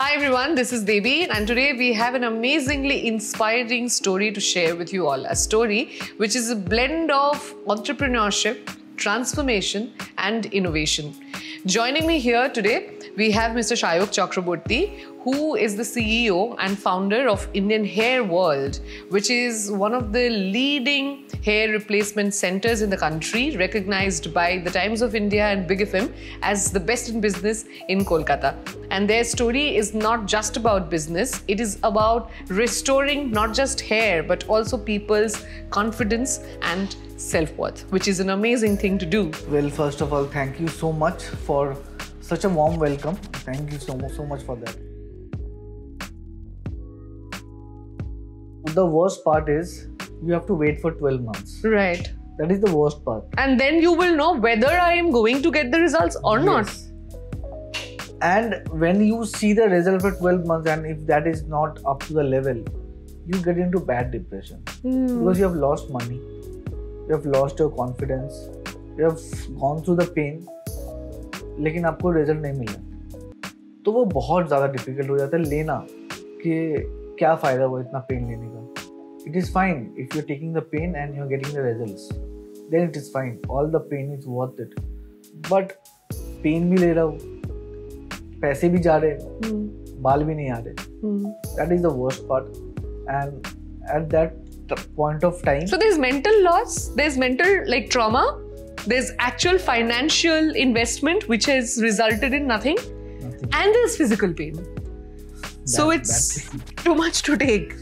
Hi everyone, this is Devi and today we have an amazingly inspiring story to share with you all. A story which is a blend of entrepreneurship, transformation and innovation. Joining me here today, we have Mr. Shayok Chakraborty, who is the CEO and founder of Indian Hair World, which is one of the leading hair replacement centers in the country, recognized by the Times of India and Big FM as the best in business in Kolkata. And their story is not just about business, it is about restoring not just hair, but also people's confidence and self-worth, which is an amazing thing to do. Well, first of all, thank you so much for such a warm welcome. Thank you so much for that. The worst part is you have to wait for 12 months. Right. That is the worst part. And then you will know whether I am going to get the results or not. And when you see the result for 12 months and if that is not up to the level, you get into bad depression. Because you have lost money, you have lost your confidence, you have gone through the pain, लेकिन आपको result नहीं मिला तो वो बहुत ज़्यादा difficult हो जाता है लेना कि क्या फ़ायदा हुआ इतना पेन लेने का. It is fine if you are taking the pain and you are getting the results, then it is fine, all the pain is worth it. But pain भी ले रहा हूँ, पैसे भी जा रहे, बाल भी नहीं आ रहे. That is the worst part. And at that point of time, so there's mental loss, there's mental like trauma, there's actual financial investment which has resulted in nothing. And there's physical pain. So it's too much to take.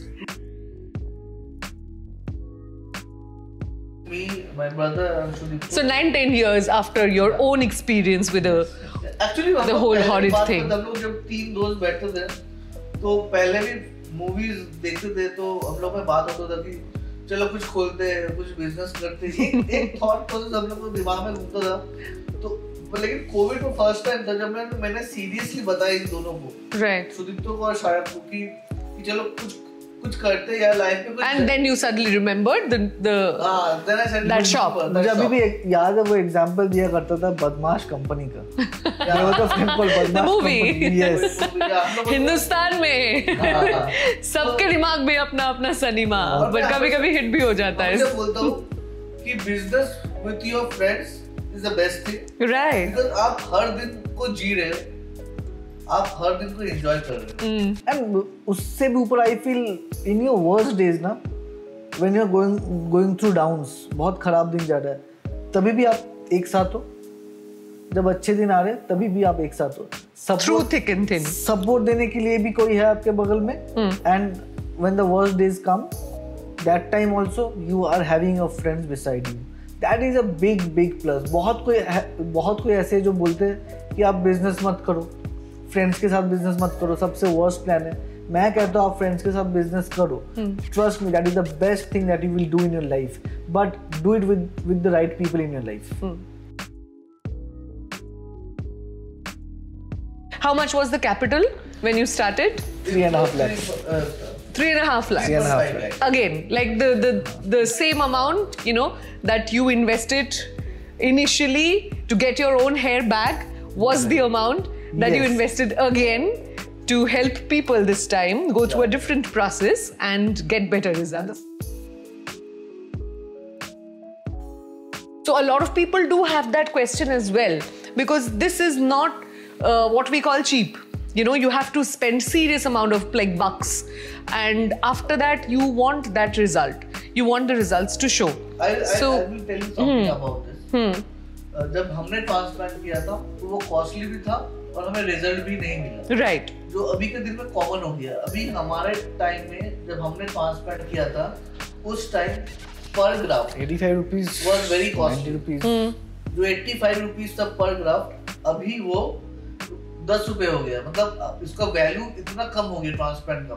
Me, my brother, so 9-10 years after your own experience with the whole horrid thing. हम लोग जब 3 दोस्त बैठते थे तो पहले भी movies देखते थे तो हम लोग में बात होता था कि चलो कुछ खोलते हैं, कुछ बिजनेस करते हैं. एक थॉट प्रोसेस हम लोग को दिमाग में घूमता था. तो लेकिन कोविड में फर्स्ट टाइम था जब मैंने सीरियसली बताया इन दोनों को, राइट, सुदीप्तो को और शायद को कि चलो कुछ करते हैं यार लाइफ में. And then you suddenly remembered that shop. मुझे अभी भी याद है वो एग्जांपल दिया करता था बदमाश कंपनी का. The movie. Yes. हिंदुस्तान में सबके दिमाग में अपना अपना सिनेमा, बट कभी-कभी हिट भी हो जाता है. मैं बोलता हूँ कि business with your friends is the best thing. Right. Because आप हर दिन को जी रहे हो, आप हर दिन को एंजॉय कर रहे हो. एंड उससे भी ऊपर I feel in your worst days ना, when you are going through downs, बहुत खराब दिन जा रहा है, तभी भी आप एक साथ हो. जब अच्छे दिन आ रहे हैं तभी भी आप एक साथ हो. Through thick and thin support देने के लिए भी कोई है आपके बगल में. And when the worst days come, that time also you are having your friends beside you. That is a big plus. बहुत कोई ऐसे जो बोलते हैं कि आप बिजनेस मत करो, फ्रेंड्स के साथ बिजनेस मत करो, सबसे वर्स्ट प्लान है. मैं कहता हूँ आप फ्रेंड्स के साथ बिजनेस करो. Trust me, that is the best thing that you will do in your life, but do it with the right people in your life. How much was the capital when you started? 3.5 lakhs. 3.5 lakhs. 3.5 lakhs. Again, like the same amount, you know, that you invested initially to get your own hair back was the amount that you invested again to help people this time go through a different process and get better results. So a lot of people do have that question as well, because this is not what we call cheap. You know, you have to spend serious amount of like bucks, and after that you want that result. You want the results to show. I will tell you something about this. जब हमने transplant किया था तो वो costly भी था और हमें रिजल्ट भी नहीं मिला. राइट. जो अभी के दिन में कॉमन हो गया. अभी हमारे टाइम में जब हमने ट्रांसप्लांट किया था उस टाइम पर graft 85 rupees was very costly. जो 85 रुपीस था पर ग्राफ्ट, अभी वो 10 रुपए हो गया. मतलब इसका वैल्यू इतना कम हो गया ट्रांसप्लांट का.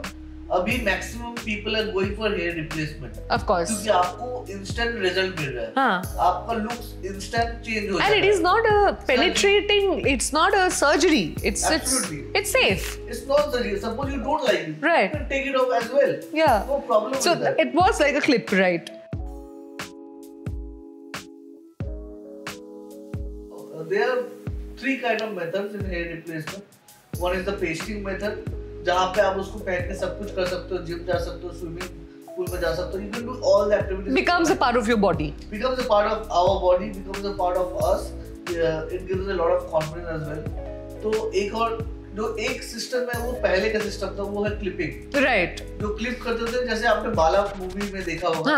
अभी maximum people are going for hair replacement. Of course, क्योंकि आपको इंस्टेंट रिजल्ट मिल रहा है. हाँ. आपका लुक्स इंस्टेंट चेंज हो जाता है. And it is not a penetrating, it's not a surgery. It's safe. It's not surgery. Suppose you don't like it, right, you can take it off as well. Yeah. No problem. So with that. it was like a clip, right? There are 3 kind of methods in hair replacement. One is the pasting method, जहाँ पे आप उसको पहन के सब कुछ कर सकते हो, जिम जा सकते हो, स्विमिंग पूल में जा सकते हो, you can do all the activities. Becomes a part of your body. Becomes a part of our body, becomes a part of us. It gives a lot of confidence as well. तो एक और जो एक system है वो पहले का system था, वो है क्लिपिंग. Right. जो क्लिप करते थे, जैसे आपने बाला मूवी में देखा होगा,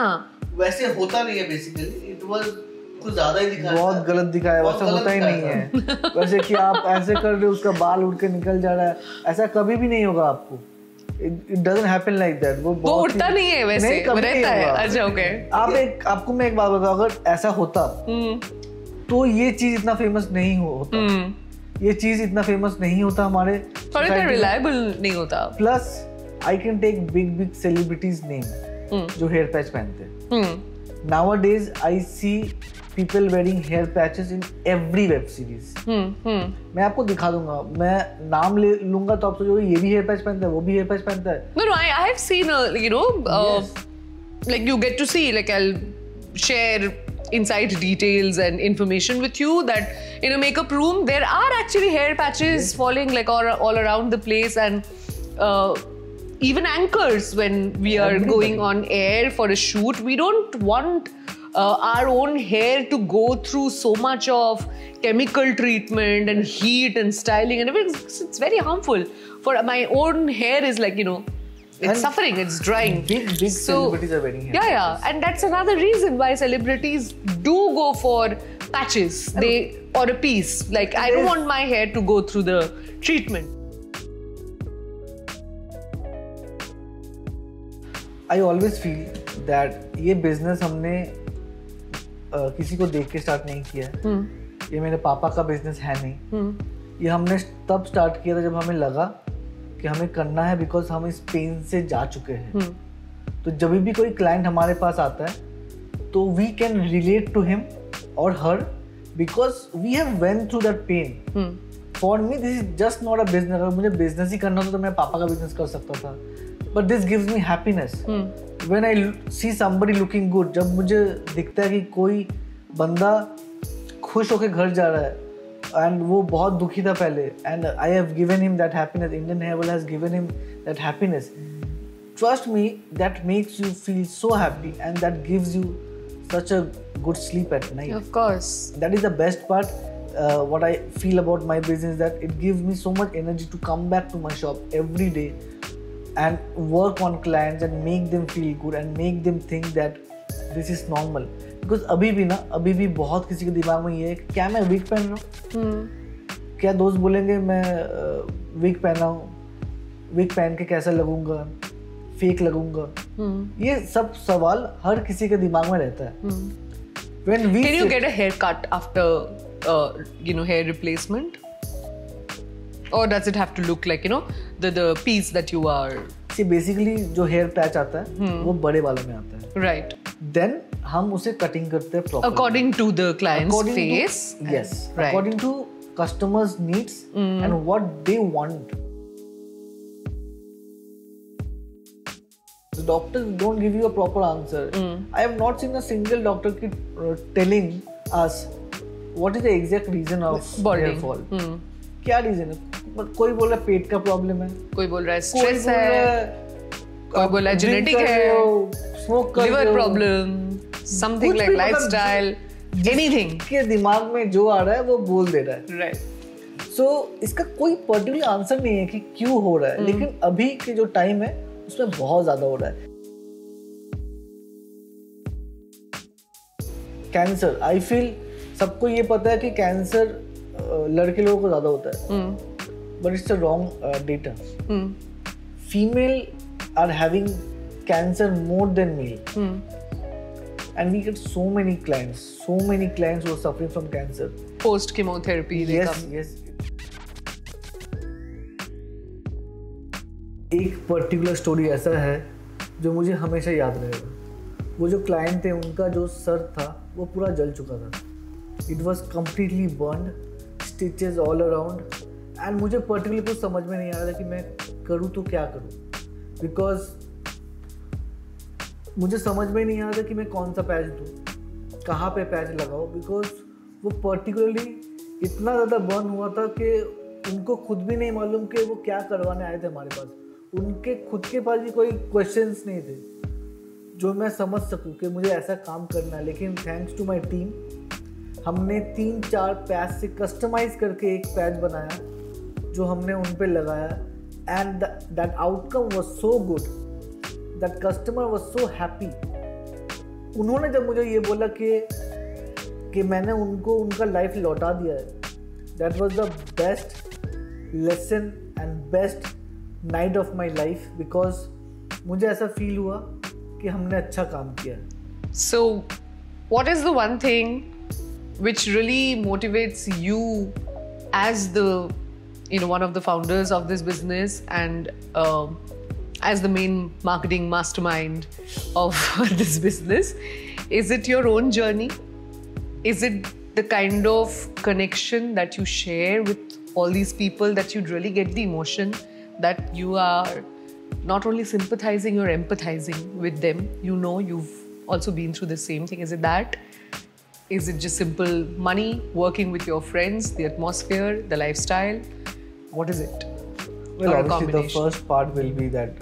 वैसे होता नहीं है बेसिकली. इट वाज कुछ ज्यादा ही दिखाया, बहुत गलत दिखाया, वैसा होता ही नहीं है. वैसे कि आप ऐसे कर रहे हो, उसका बाल उड़ के निकल जा रहा है, ऐसा कभी भी नहीं होगा आपको. It doesn't happen like that. वो उड़ता नहीं है वैसे, रहता है. अच्छा, ओके. आपको मैं एक बात बताऊं, अगर ऐसा होता तो ये चीज इतना फेमस नहीं होता. ये चीज इतना फेमस नहीं होता हमारे, थोड़ा सा रिलायबल नहीं होता. Plus I can take big celebrities name जो हेयर पैच पहनते हैं. Nowadays I see people wearing hair patches in every web series. मैं आपको दिखा दूंगा, मैं नाम ले लूंगा तो आप सोचोगे ये भी हेयर पैच पहनता है, वो भी हेयर पैच पहनता है. No, I have seen like you get to see, like I'll share inside details and information with you that in a makeup room there are actually hair patches falling like all around the place, and even anchors when we are going on air for a shoot, we don't want our own hair to go through so much of chemical treatment and heat and styling and everything. It's very harmful. For my own hair is like, it's and suffering, it's drying. Big celebrities are wearing hair. Yeah. And that's another reason why celebrities do go for patches or a piece. Like, I don't want my hair to go through the treatment. I always feel that ये business हमने किसी को देख के start नहीं किया है. ये मेरे पापा का बिजनेस है नहीं. ये हमने तब स्टार्ट किया था जब हमें लगा कि हमें करना है, बिकॉज हम इस पेन से जा चुके हैं. तो जब भी कोई क्लाइंट हमारे पास आता है तो we can relate to him और her, because we have went through that pain. For me this is just not a business. अगर मुझे बिजनेस ही करना होता तो मैं पापा का बिजनेस कर सकता था, but this gives me happiness. When I see somebody looking good, जब मुझे दिखता है कि कोई बंदा खुश होकर घर जा रहा है and वो बहुत दुखी था पहले, and I have given him that happiness. Indian Hair Oil has given him that happiness. Trust me, that makes you feel so happy and that gives you such a good sleep at night. Of course. That is the best part. What I feel about my business, that it gives me so much energy to come back to my shop every day and work on clients and make them feel good and make them think that this is normal. Because अभी भी बहुत किसी के दिमाग में ये है क्या मैं विग पहन रहा हूँ, क्या दोस्त बोलेंगे मैं विग पहना हूँ, विग पहन के कैसा लगूंगा, फेक लगूंगा. ये सब सवाल हर किसी के दिमाग में रहता है. Can you get a haircut after hair replacement? Or does it have to look like, the piece that you are... See, basically, जो hair patch आता है, वो बड़े बालों में आता है. Right. Then हम उसे cutting करते हैं properly. According to the client's face. Yes. Right. According to customers' needs and what they want. The doctors don't give you a proper answer. I have not seen a single doctor telling us what is the exact reason of hair fall. क्या reason है? कोई बोल रहा है पेट का problem है, कोई बोल रहा है स्ट्रेस है, कोई बोल रहा है जेनेटिक है, स्मोक कर liver problem, something like lifestyle, anything के दिमाग में जो आ रहा है वो बोल दे रहा है. राइट. सो इसका कोई पर्टिकुलर आंसर नहीं है कि क्यों हो रहा है, लेकिन अभी के जो टाइम है उसमें बहुत ज्यादा हो रहा है. कैंसर, आई फील सबको ये पता है कि कैंसर लड़के लोगों को ज्यादा होता है, but it's a wrong data. Female are having cancer more than male, and we get so many clients who are suffering from cancer post chemotherapy. Yes. एक पर्टिकुलर स्टोरी ऐसा है जो मुझे हमेशा याद रहेगा. वो जो क्लाइंट थे उनका जो सर था वो पूरा जल चुका था. It was completely burned, stitches all around. And मुझे पर्टिकुलर कुछ समझ में नहीं आ रहा था कि मैं करूँ तो क्या करूँ, बिकॉज मुझे समझ में नहीं आ रहा था कि मैं कौन सा पैच दूँ, कहाँ पे पैच लगाऊँ, बिकॉज वो पर्टिकुलरली इतना ज़्यादा बर्न हुआ था कि उनको खुद भी नहीं मालूम कि वो क्या करवाने आए थे हमारे पास। उनके खुद के पास भी कोई क्वेश्चंस नहीं थे जो मैं समझ सकूं कि मुझे ऐसा काम करना है। लेकिन थैंक्स टू माय टीम हमने 3-4 पैच से कस्टमाइज करके एक पैच बनाया जो हमने उन पे लगाया, and that outcome was so good, that customer was so happy. उन्होंने जब मुझे ये बोला कि मैंने उनको उनका लाइफ लौटा दिया है, that was the best lesson and best night of my life, because मुझे ऐसा फील हुआ कि हमने अच्छा काम किया। So, what is the one thing which really motivates you as the, one of the founders of this business and as the main marketing mastermind of this business? Is it your own journey? Is it the kind of connection that you share with all these people that you'd really get the emotion that you are not only sympathizing, you're empathizing with them? You've also been through the same thing. Is it that? Is it just simple money, working with your friends, the atmosphere, the lifestyle? What is it? Well, obviously the first part will be that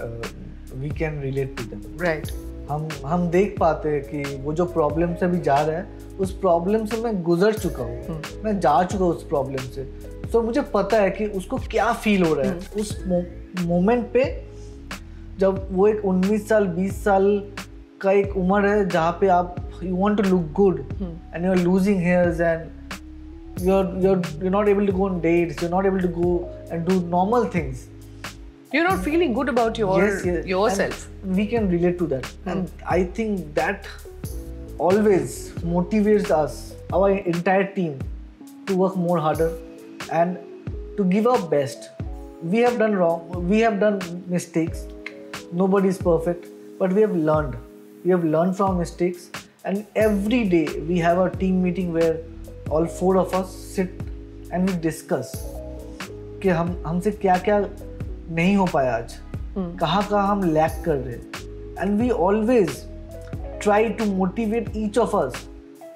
we can relate to them. Right. हम देख पाते हैं कि वो जो problem से अभी जा रहा है, उस प्रॉब्लम से मैं गुजर चुका हूँ, मैं जा चुका हूँ उस प्रॉब्लम से। तो मुझे पता है कि उसको क्या फील हो रहा है उस मोमेंट पे, जब वो एक 19 साल 20 साल का एक उम्र है जहाँ पे आप you want to look good and you're losing hairs and you're not able to go on dates, you're not able to go and do normal things. You're not feeling good about yourself. And we can relate to that. And I think that always motivates us, our entire team, to work more harder and to give our best. We have done wrong, we have done mistakes. Nobody is perfect, but we have learned. We have learned from our mistakes. And every day we have a team meeting where all 4 of us sit and we discuss कि हमसे क्या क्या नहीं हो पाया आज, कहाँ हम लैक कर रहे हैं। And we always try to motivate each of us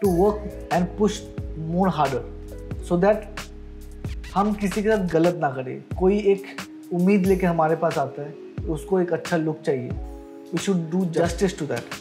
to work and push more harder so that हम किसी के साथ गलत ना करें। कोई एक उम्मीद लेके हमारे पास आता है, उसको एक अच्छा लुक चाहिए, we should do justice to that.